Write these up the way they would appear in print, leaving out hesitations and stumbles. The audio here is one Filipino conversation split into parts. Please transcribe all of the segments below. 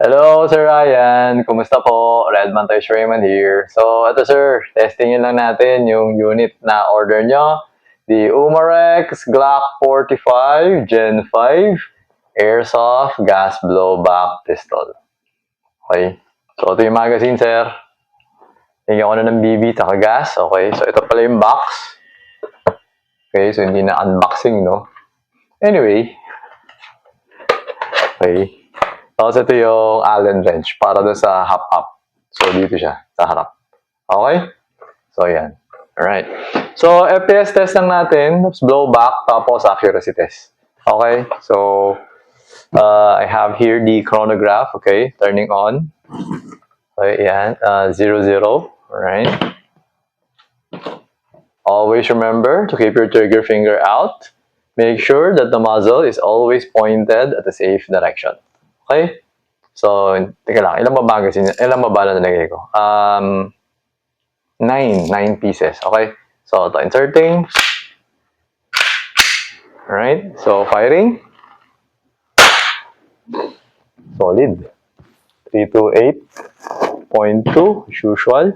Hello, Sir Ryan. Kumusta po? Redman Toys Raymond here. So, ito sir, testingin lang natin yung unit na order nyo. The Umarex Glock 45 Gen 5 Airsoft Gas Blowback Pistol. Okay. So, ito yung magazine, sir. Tingnan ko na ng BB taka gas. Okay. So, ito pala yung box. Okay. So, hindi na unboxing, no? Anyway. Okay. Tapos ito yung Allen wrench para doon sa hop-up. So, dito siya, sa harap. Okay? So, yan. Alright. So, FPS test lang natin. Oops, blowback, tapos accuracy test. Okay? So, I have here the chronograph. Okay? Turning on. Okay, yan. 0, 0. Alright. Always remember to keep your trigger finger out. Make sure that the muzzle is always pointed at a safe direction. Okay? So, teka lang. Ilang ba na nalagay ko? 9 pieces. Okay? So, ito, inserting. Alright. So, firing. Solid. 328.2 as usual.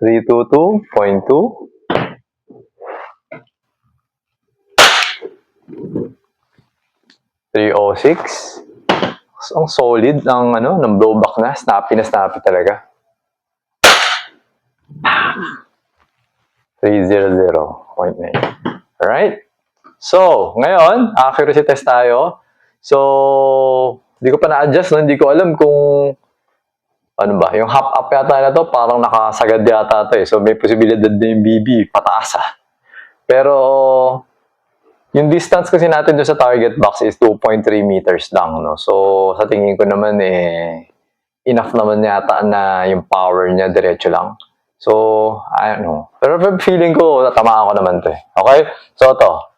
322.2. 306. Ang solid ng blowback na. Snappy talaga. 300.9. Alright? So, ngayon, accuracy test tayo. So, hindi ko pa na-adjust, no? Hindi ko alam kung yung hop-up yata na to, parang nakasagad yata to eh. So, may posibilidad na yung BB, pataas ah. Pero, yung distance kasi natin doon sa target box is 2.3 meters lang, no? So, sa tingin ko naman enough naman yata na yung power niya diretso lang. So, I don't know. Pero feeling ko, natamaan ko naman to eh. Okay? So, ito.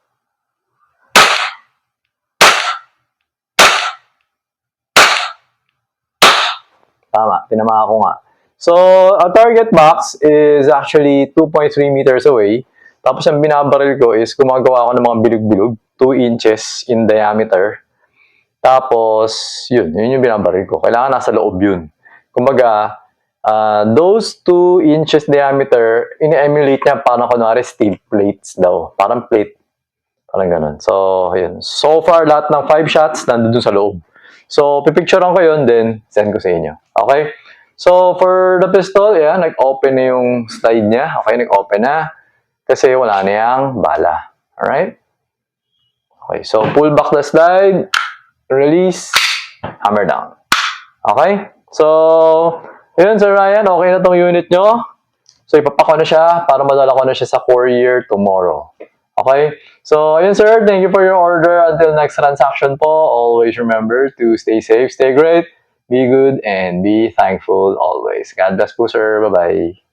Tama, tinamaan ko nga. So, our target box is actually 2.3 meters away. Tapos ang binabaril ko is gumagawa ako ng mga bilog-bilog, 2 inches in diameter. Tapos, yun yung binabaril ko. Kailangan nasa loob yun. Kumbaga, those 2 inches diameter, ini-emulate niya parang kunwari steel plates daw. Parang plate. Parang ganun. So, yun. So far, lahat ng 5 shots nandun sa loob. So, pipicturean ko yun, then send ko sa inyo. Okay? So, for the pistol, yan, nag-open na yung slide niya. Okay, nag-open na. Kasi wala na yung bala. Alright? Okay, so pull back the slide, release, hammer down. Okay? So, yun Sir Ryan, okay na tong unit nyo. So, ipapako na siya para madala ko na siya sa courier tomorrow. Okay? So, ayun sir, thank you for your order. Until next transaction po, always remember to stay safe, stay great, be good, and be thankful always. God bless po sir. Bye-bye.